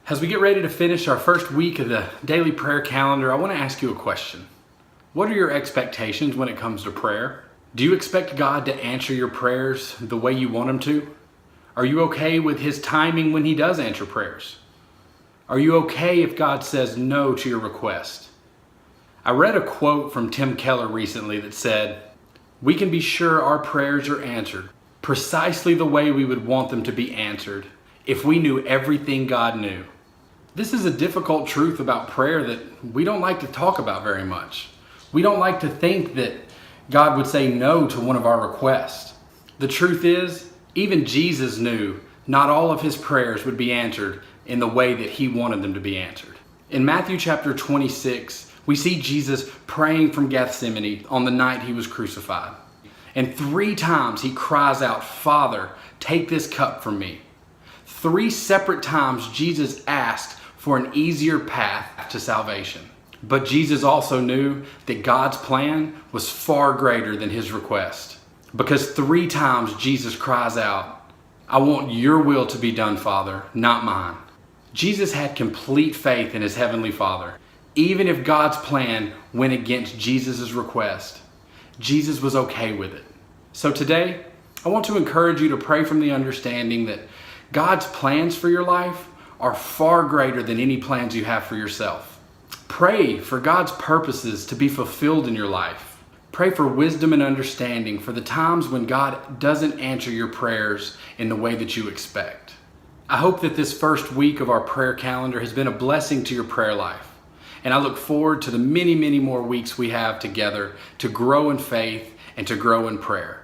As we get ready to finish our first week of the daily prayer calendar, I want to ask you a question. What are your expectations when it comes to prayer? Do you expect God to answer your prayers the way you want Him to? Are you okay with His timing when He does answer prayers? Are you okay if God says no to your request? I read a quote from Tim Keller recently that said, "We can be sure our prayers are answered precisely the way we would want them to be answered if we knew everything God knew." This is a difficult truth about prayer that we don't like to talk about very much. We don't like to think that God would say no to one of our requests. The truth is, even Jesus knew not all of His prayers would be answered in the way that He wanted them to be answered. In Matthew chapter 26, we see Jesus praying from Gethsemane on the night He was crucified. And 3 times He cries out, "Father, take this cup from me." 3 separate times Jesus asked for an easier path to salvation. But Jesus also knew that God's plan was far greater than His request. Because 3 times Jesus cries out, "I want your will to be done, Father, not mine." Jesus had complete faith in His Heavenly Father. Even if God's plan went against Jesus' request, Jesus was okay with it. So today, I want to encourage you to pray from the understanding that God's plans for your life are far greater than any plans you have for yourself. Pray for God's purposes to be fulfilled in your life. Pray for wisdom and understanding for the times when God doesn't answer your prayers in the way that you expect. I hope that this first week of our prayer calendar has been a blessing to your prayer life. And I look forward to the many, many more weeks we have together to grow in faith and to grow in prayer.